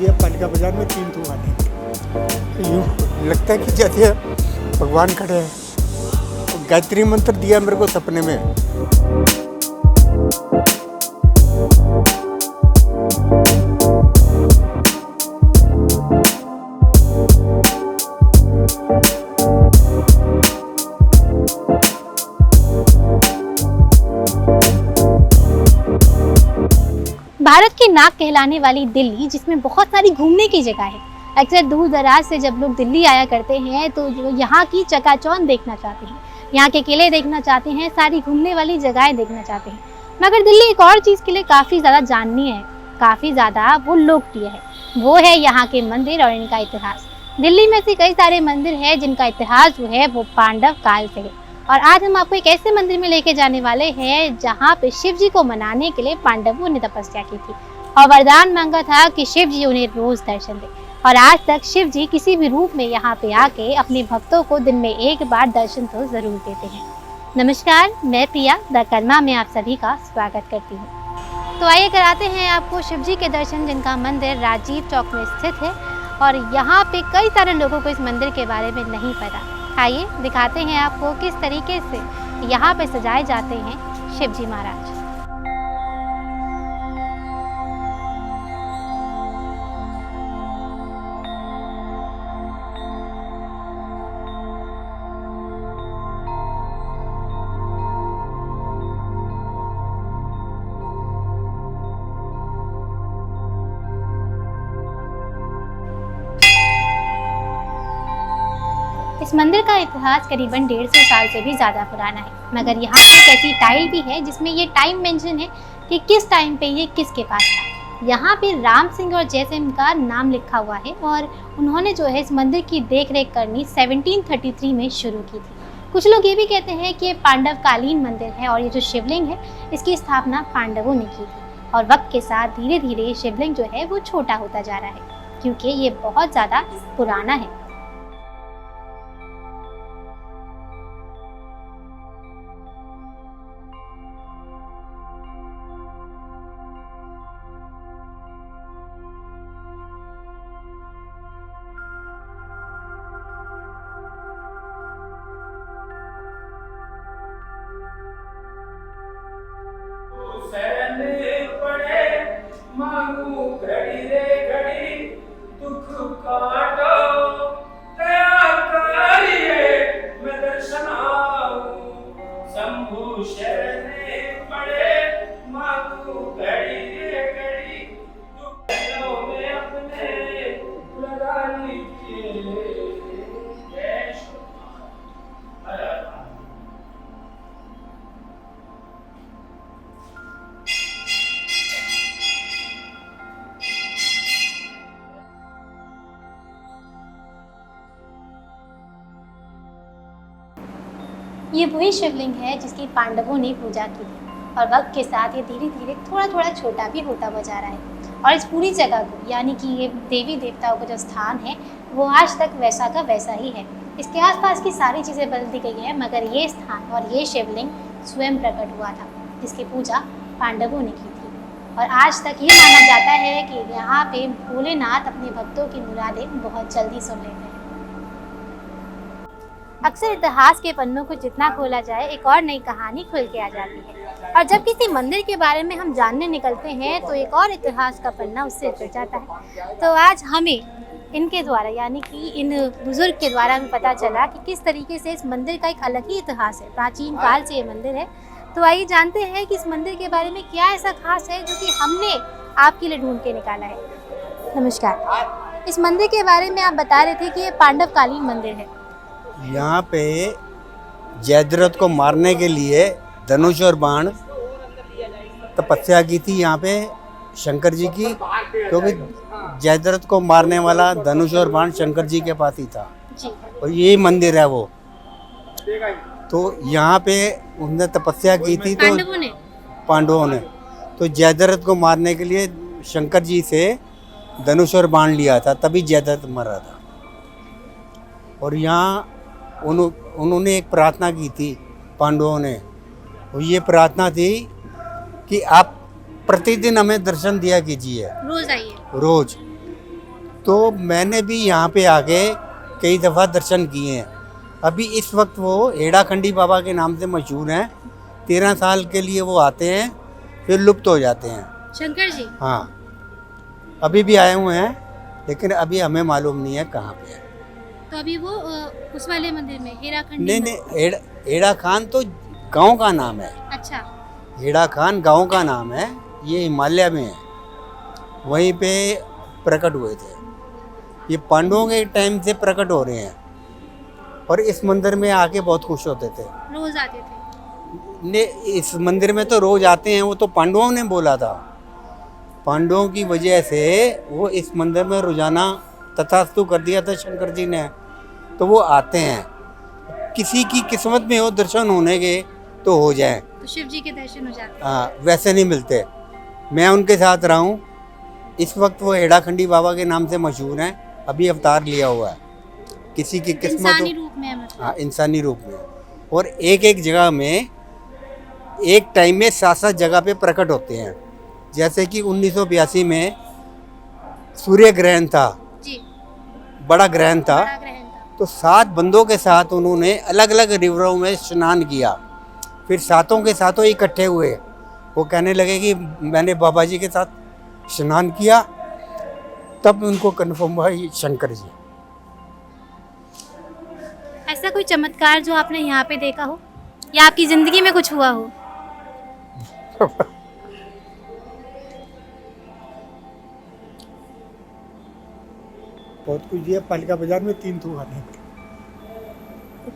ये पालिका बाजार में 3 दुकानें, यूँ लगता है कि जैसे भगवान खड़े हैं। गायत्री मंत्र दिया मेरे को सपने में। भारत की नाक कहलाने वाली दिल्ली, जिसमें बहुत सारी घूमने की जगह है। अक्सर दूर दराज से जब लोग दिल्ली आया करते हैं तो जो यहाँ की चकाचौंध देखना चाहते हैं, यहाँ के किले देखना चाहते हैं, सारी घूमने वाली जगहें देखना चाहते हैं। मगर दिल्ली एक और चीज़ के लिए काफ़ी ज़्यादा जाननीय है, काफ़ी ज़्यादा वो लोकप्रिय है। वो है यहाँ के मंदिर और इनका इतिहास। दिल्ली में ऐसे कई सारे मंदिर हैं जिनका इतिहास जो है वो पांडव काल से है। और आज हम आपको एक ऐसे मंदिर में लेके जाने वाले हैं जहाँ पे शिव जी को मनाने के लिए पांडवों ने तपस्या की थी और वरदान मांगा था कि शिव जी उन्हें रोज दर्शन दे। और आज तक शिव जी किसी भी रूप में यहाँ पे आके अपने भक्तों को दिन में एक बार दर्शन तो जरूर देते हैं। नमस्कार, मैं प्रिया द कर्मा में आप सभी का स्वागत करती हूँ। तो आइए कराते हैं आपको शिव जी के दर्शन, जिनका मंदिर राजीव चौक में स्थित है। और यहाँ पे कई सारे लोगों को इस मंदिर के बारे में नहीं पता। आइए दिखाते हैं आपको किस तरीके से यहाँ पे सजाए जाते हैं शिव जी महाराज। इस मंदिर का इतिहास करीबन 150 साल से भी ज़्यादा पुराना है। मगर यहाँ पे एक ऐसी टाइल भी है जिसमें ये टाइम मेंशन है कि किस टाइम पे ये किसके पास था। यहाँ पे राम सिंह और जय सिंह का नाम लिखा हुआ है और उन्होंने जो है इस मंदिर की देख रेख करनी 1733 में शुरू की थी। कुछ लोग ये भी कहते हैं कि ये पांडव कालीन मंदिर है और ये जो शिवलिंग है इसकी स्थापना पांडवों ने की थी। और वक्त के साथ धीरे धीरे शिवलिंग जो है वो छोटा होता जा रहा है क्योंकि ये बहुत ज़्यादा पुराना है। मांगू घड़ी रे घड़ी दुख काटो दया करिए मैं दर्शन आऊं शंभु शरणे पड़े मांगू घड़ी रे घड़ी दुख में अपने लगा लीजिए। ये वही शिवलिंग है जिसकी पांडवों ने पूजा की थी और वक्त के साथ ये धीरे धीरे थोड़ा थोड़ा छोटा भी होता हुआ जा रहा है। और इस पूरी जगह को, यानी कि ये देवी देवताओं का जो स्थान है वो आज तक वैसा का वैसा ही है। इसके आसपास की सारी चीज़ें बदल दी गई हैं, मगर ये स्थान और ये शिवलिंग स्वयं प्रकट हुआ था जिसकी पूजा पांडवों ने की थी। और आज तक ये माना जाता है कि यहाँ पे भोलेनाथ अपने भक्तों की मुरादें बहुत जल्दी सुन लेते हैं। अक्सर इतिहास के पन्नों को जितना खोला जाए एक और नई कहानी खुल के आ जाती है। और जब किसी मंदिर के बारे में हम जानने निकलते हैं तो एक और इतिहास का पन्ना उससे जुड़ जाता है। तो आज हमें इनके द्वारा, यानी कि इन बुजुर्ग के द्वारा हमें पता चला कि किस तरीके से इस मंदिर का एक अलग ही इतिहास है। प्राचीन काल से ये मंदिर है। तो आइए जानते हैं कि इस मंदिर के बारे में क्या ऐसा खास है जो कि हमने आपके लिए ढूंढ के निकाला है। नमस्कार, इस मंदिर के बारे में आप बता रहे थे कि ये पांडवकालीन मंदिर है। यहाँ पे जयद्रथ को मारने के लिए धनुष और बाण तपस्या की थी यहाँ पे शंकर जी की, क्योंकि जयद्रथ को मारने वाला धनुष और बाण शंकर जी के पास ही था जी। और यही मंदिर है वो। तो यहाँ पे उन्होंने तपस्या की थी, तो पांडवों ने तो जयद्रथ को मारने के लिए शंकर जी से धनुष और बाण लिया था, तभी जयद्रथ मरा था। और यहाँ उन्होंने एक प्रार्थना की थी पांडवों ने, और ये प्रार्थना थी कि आप प्रतिदिन हमें दर्शन दिया कीजिए, रोज आइए। रोज। तो मैंने भी यहाँ पे आके कई दफ़ा दर्शन किए हैं। अभी इस वक्त वो हेड़ाखंडी बाबा के नाम से मशहूर हैं। 13 साल के लिए वो आते हैं, फिर लुप्त हो जाते हैं। शंकर जी। हाँ, अभी भी आए हुए हैं, लेकिन अभी हमें मालूम नहीं है कहाँ पे है। तो अभी वो उस वाले मंदिर में हीराखंडी नहीं में। नहीं, हेड़ा खान तो गांव का नाम है। अच्छा। हेड़ा खान गांव का नाम है, ये हिमालय में है, वहीं पे प्रकट हुए थे। ये पांडवों के टाइम से प्रकट हो रहे हैं और इस मंदिर में आके बहुत खुश होते थे। रोज आते थे। ने इस मंदिर में तो रोज आते हैं, वो तो पांडवों ने बोला था। पांडवों की वजह से वो इस मंदिर में रोजाना तथास्तु कर दिया था शंकर जी ने, तो वो आते हैं। किसी की किस्मत में हो दर्शन होने के तो हो जाए, तो शिव जी के दर्शन हो जाते हैं। हाँ, वैसे नहीं मिलते। मैं उनके साथ रहा हूँ। इस वक्त वो हेड़ाखंडी बाबा के नाम से मशहूर हैं, अभी अवतार लिया हुआ है। किसी की किस्मत इंसानी हो, रूप में है मतलब। हाँ, इंसानी रूप में। और एक एक जगह में एक टाइम में 7-7 जगह पे प्रकट होते हैं। जैसे कि 1982 में सूर्य ग्रहण था, जी। बड़ा ग्रहण था, बड़ा ग्रहण था। तो 7 बंदों के साथ उन्होंने अलग अलग रिवरों में स्नान किया। फिर सातों के सातों इकट्ठे हुए। वो कहने लगे कि मैंने बाबा जी के साथ स्नान किया, तब उनको कन्फर्म हुआ ये शंकर जी। ऐसा कोई चमत्कार जो आपने यहाँ पे देखा हो या आपकी जिंदगी में कुछ हुआ हो? बहुत कुछ दिया। पालिका बाजार में 3 थूक आते हैं,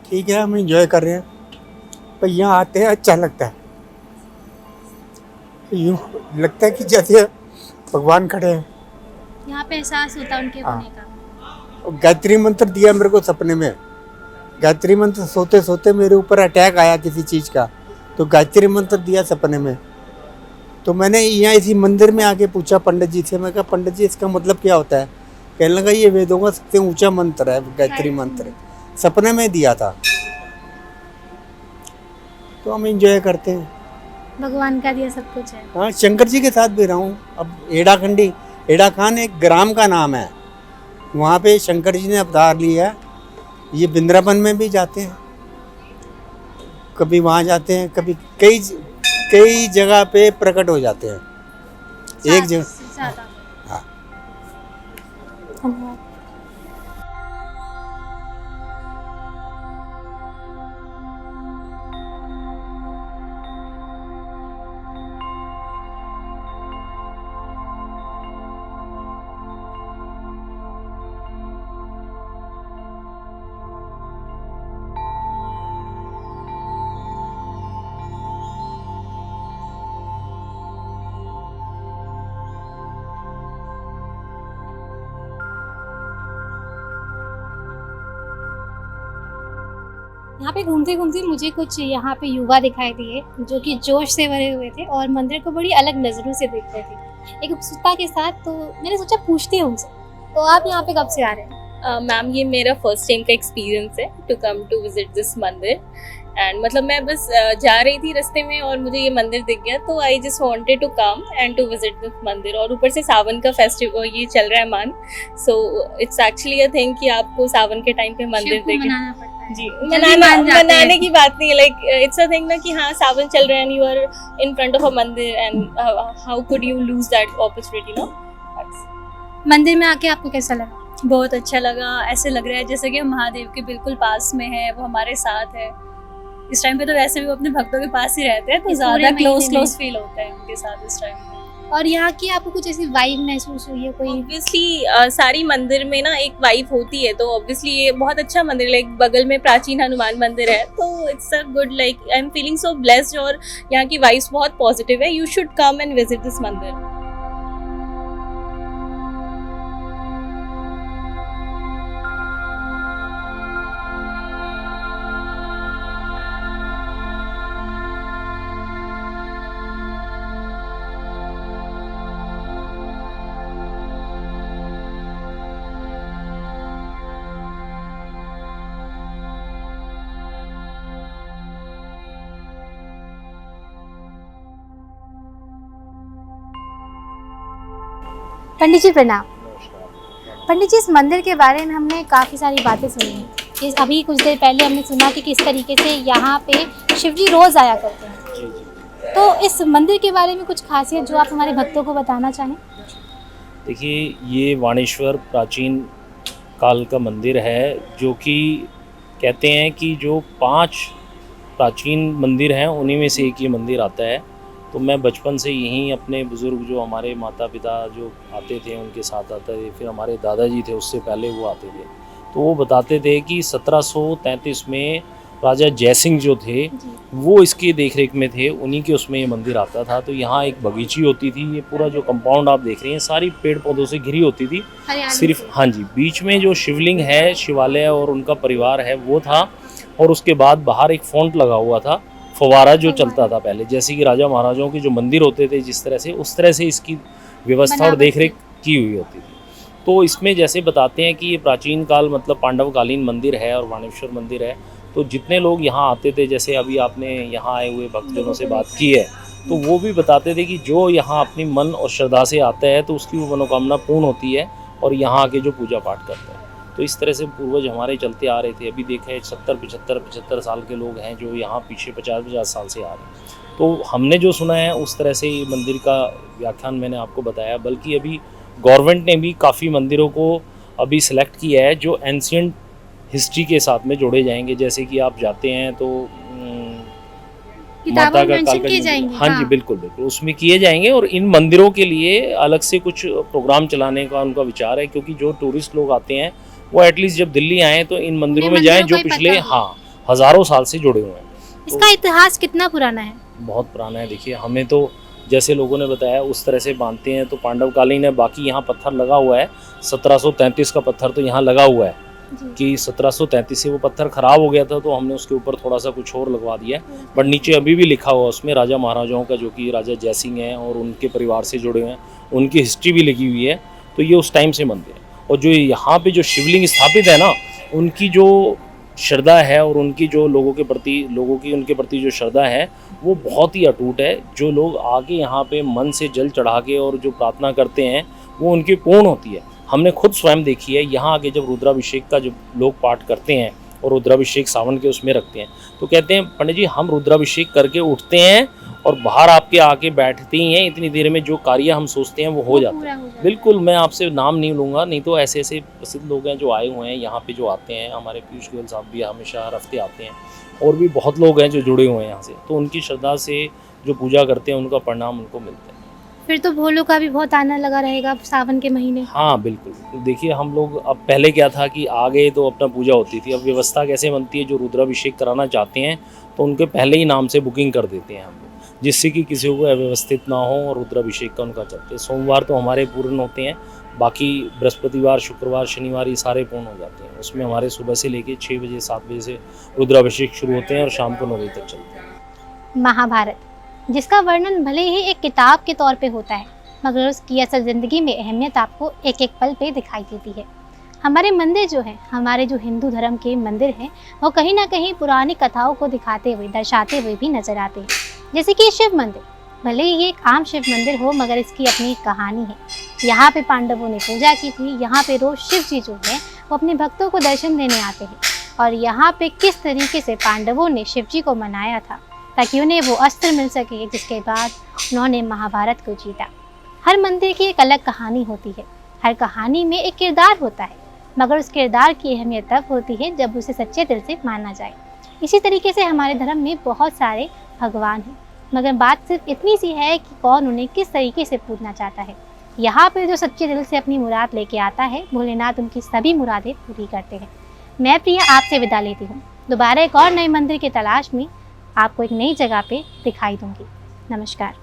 ठीक है, हम इंजॉय कर रहे हैं, पर यहाँ आते हैं अच्छा लगता है। यूँ लगता है कि जैसे भगवान खड़े हैं। यहाँ पे एहसास होता है उनके हाँ। होने का। और गायत्री मंत्र दिया मेरे को सपने में। गायत्री मंत्र सोते सोते मेरे ऊपर अटैक आया किसी चीज़ का, तो गायत्री मंत्र दिया सपने में। तो मैंने यहाँ इसी मंदिर में आके पूछा पंडित जी से, मैं कहा पंडित जी इसका मतलब क्या होता है? कहने लगा ये वेदों का सबसे ऊंचा मंत्र है, गायत्री मंत्र। सपने में दिया था, तो हम एंजॉय करते हैं। भगवान का दिया सब कुछ है। हाँ, शंकर जी के साथ भी रहा हूँ। अब हेड़ाखंडी, हेड़ा खान एक ग्राम का नाम है, वहाँ पे शंकर जी ने अवतार लिया है। ये वृंदावन में भी जाते हैं, कभी वहाँ जाते हैं, कभी कई जगह पे प्रकट हो जाते हैं। एक जगह ज्यादा। हाँ। धन्यवाद। यहाँ पे घूमते घूमते मुझे कुछ यहाँ पे युवा दिखाई दिए जो कि जोश से भरे हुए थे और मंदिर को बड़ी अलग नज़रों से देख रहे थे, एक उत्सुकता के साथ। तो मैंने सोचा पूछती हूँ उनसे, तो आप यहाँ पे कब से आ रहे हैं? मैम ये मेरा फर्स्ट टाइम का एक्सपीरियंस है to come to visit this mandir. And मतलब मैं बस जा रही थी रास्ते में और मुझे ये मंदिर दिख गया, तो I just wanted to come and to visit this mandir. और ऊपर से सावन का फेस्टिवल ये चल रहा है मान, so it's actually a thing कि आपको सावन के टाइम पे मंदिर देखें। मनाना पड़ता है। जी, जल्दी मान जाते मनाने हैं। की बात नहीं है, लाइक इट्स अ थिंग ना कि हाँ सावन चल रहा है and you are in front of a mandir and how could you lose that opportunity no. मंदिर में आके आपको कैसा लगा? बहुत अच्छा लगा। ऐसे लग रहा है जैसे कि हम महादेव के बिल्कुल पास में है, वो हमारे साथ है। इस टाइम पे तो वैसे भी वो अपने भक्तों के पास ही रहते हैं, तो इस ज्यादा पूरे महीने क्लोज में। फील होता है उनके साथ इस टाइम पे। और यहाँ की आपको कुछ ऐसी वाइब महसूस हुई है कोई? ऑब्वियसली सारी मंदिर में ना एक वाइब होती है, तो ऑब्वियसली ये बहुत अच्छा मंदिर, लाइक बगल में प्राचीन हनुमान मंदिर है, तो it's a good, like I am feeling so blessed और यहाँ की वाइब्स बहुत पॉजिटिव है। You should come and visit this मंदिर। पंडित जी प्रणाम। पंडित जी, इस मंदिर के बारे में हमने काफ़ी सारी बातें सुनी हैं। इस अभी कुछ देर पहले हमने सुना कि किस तरीके से यहाँ पे शिवजी रोज़ आया करते हैं। तो इस मंदिर के बारे में कुछ खासियत जो आप हमारे भक्तों को बताना चाहें। देखिए, ये वाणेश्वर प्राचीन काल का मंदिर है, जो कि कहते हैं कि जो 5 प्राचीन मंदिर हैं उन्हीं में से एक ये मंदिर आता है। तो मैं बचपन से यहीं अपने बुज़ुर्ग जो हमारे माता पिता जो आते थे उनके साथ आते थे, फिर हमारे दादाजी थे उससे पहले वो आते थे। तो वो बताते थे कि 1733 में राजा जयसिंह जो थे वो इसकी देखरेख में थे, उन्हीं के उसमें ये मंदिर आता था। तो यहाँ एक बगीची होती थी, ये पूरा जो कंपाउंड आप देख रहे हैं सारी पेड़ पौधों से घिरी होती थी सिर्फ। हाँ जी, बीच में जो शिवलिंग है, शिवालय और उनका परिवार है वो था, और उसके बाद बाहर एक फ़ॉन्ट लगा हुआ था, फव्वारा जो चलता था पहले, जैसे कि राजा महाराजाओं के जो मंदिर होते थे जिस तरह से, उस तरह से इसकी व्यवस्था और देखरेख की हुई होती थी। तो इसमें जैसे बताते हैं कि ये प्राचीन काल मतलब पांडवकालीन मंदिर है और वाणेश्वर मंदिर है। तो जितने लोग यहाँ आते थे, जैसे अभी आपने यहाँ आए हुए भक्तजनों से बात की है, तो वो भी बताते थे कि जो यहाँ अपनी मन और श्रद्धा से आता है तो उसकी वो मनोकामना पूर्ण होती है, और यहाँ आके जो पूजा पाठ करते हैं। तो इस तरह से पूर्वज हमारे चलते आ रहे थे। अभी देखा है 70-75 साल के लोग हैं जो यहाँ पीछे 50-50 साल से आ रहे हैं। तो हमने जो सुना है उस तरह से ये मंदिर का व्याख्यान मैंने आपको बताया। बल्कि अभी गवर्नमेंट ने भी काफ़ी मंदिरों को अभी सिलेक्ट किया है जो एंशिएंट हिस्ट्री के साथ में जोड़े जाएंगे। जैसे कि आप जाते हैं तो माता का काल का, हाँ जी बिल्कुल बिल्कुल उसमें किए जाएंगे। और इन मंदिरों के लिए अलग से कुछ प्रोग्राम चलाने का उनका विचार है, क्योंकि जो टूरिस्ट लोग आते हैं वो एटलीस्ट जब दिल्ली आए तो इन मंदिरों में जाएं जो पिछले हज़ारों साल से जुड़े हुए हैं। इसका इतिहास कितना पुराना है? बहुत पुराना है। देखिए, हमें तो जैसे लोगों ने बताया उस तरह से बांधते हैं। तो पांडवकालीन है, बाकी यहाँ पत्थर लगा हुआ है 1733 का पत्थर तो यहाँ लगा हुआ है कि 1733 से वो पत्थर ख़राब हो गया था, तो हमने उसके ऊपर थोड़ा सा कुछ और लगवा दिया। बट नीचे अभी भी लिखा हुआ उसमें राजा महाराजाओं का, जो कि राजा जयसिंह हैं और उनके परिवार से जुड़े हुए हैं, उनकी हिस्ट्री भी लिखी हुई है। तो ये उस टाइम से मंदिर है। और जो यहाँ पे जो शिवलिंग स्थापित है ना, उनकी जो श्रद्धा है और उनकी जो लोगों की उनके प्रति जो श्रद्धा है वो बहुत ही अटूट है। जो लोग आके यहाँ पे मन से जल चढ़ा के और जो प्रार्थना करते हैं वो उनकी पूर्ण होती है। हमने खुद स्वयं देखी है। यहाँ आके जब रुद्राभिषेक का जब लोग पाठ करते हैं और रुद्राभिषेक सावन के उसमें रखते हैं, तो कहते हैं पंडित जी हम रुद्राभिषेक करके उठते हैं और बाहर आपके आके बैठते ही हैं, इतनी देर में जो कार्य हम सोचते हैं वो हो जाता है। बिल्कुल, मैं आपसे नाम नहीं लूँगा, नहीं तो ऐसे ऐसे प्रसिद्ध लोग हैं जो आए हुए हैं यहाँ पे, जो आते हैं। हमारे पीयूष गोयल साहब भी हमेशा हर हफ्ते आते हैं, और भी बहुत लोग हैं जो जुड़े हुए हैं यहाँ से। तो उनकी श्रद्धा से जो पूजा करते हैं उनका परिणाम उनको मिलता है। फिर तो भोलों का भी बहुत आना लगा रहेगा सावन के महीने। हाँ बिल्कुल। देखिए, हम लोग अब पहले क्या था कि आ गए तो अपना पूजा होती थी। अब व्यवस्था कैसे बनती है, जो रुद्राभिषेक कराना चाहते हैं तो उनके पहले ही नाम से बुकिंग कर देते हैं हम लोग, जिससे कि किसी को अव्यवस्थित ना हो और रुद्राभिषेक का उनका चलते। सोमवार तो हमारे पूर्ण होते हैं, बाकी बृहस्पतिवार, शुक्रवार, शनिवार ये सारे पूर्ण हो जाते हैं। उसमें हमारे सुबह से लेके 6 बजे 7 बजे से रुद्राभिषेक शुरू होते हैं और शाम को 9 बजे तक चलते हैं। महाभारत, जिसका वर्णन भले ही एक किताब के तौर पे होता है, मगर उसकी असल ज़िंदगी में अहमियत आपको एक एक पल पे दिखाई देती है। हमारे मंदिर जो है, हमारे जो हिंदू धर्म के मंदिर हैं, वो कहीं ना कहीं पुरानी कथाओं को दिखाते हुए, दर्शाते हुए भी नजर आते हैं। जैसे कि शिव मंदिर, भले ही ये एक आम शिव मंदिर हो, मगर इसकी अपनी एक कहानी है। यहाँ पे पांडवों ने पूजा की थी। यहाँ पे रोज शिव जी जो है वो अपने भक्तों को दर्शन देने आते हैं। और यहाँ पे किस तरीके से पांडवों ने शिव जी को मनाया था ताकि उन्हें वो अस्त्र मिल सके, जिसके बाद उन्होंने महाभारत को जीता। हर मंदिर की एक अलग कहानी होती है, हर कहानी में एक किरदार होता है, मगर उस किरदार की अहमियत तब होती है जब उसे सच्चे दिल से माना जाए। इसी तरीके से हमारे धर्म में बहुत सारे भगवान हैं, मगर बात सिर्फ इतनी सी है कि कौन उन्हें किस तरीके से पूजना चाहता है। यहाँ पे जो सच्चे दिल से अपनी मुराद लेके आता है, भोलेनाथ उनकी सभी मुरादें पूरी करते हैं। मैं प्रिया आपसे विदा लेती हूँ। दोबारा एक और नए मंदिर की तलाश में आपको एक नई जगह पे दिखाई दूंगी। नमस्कार।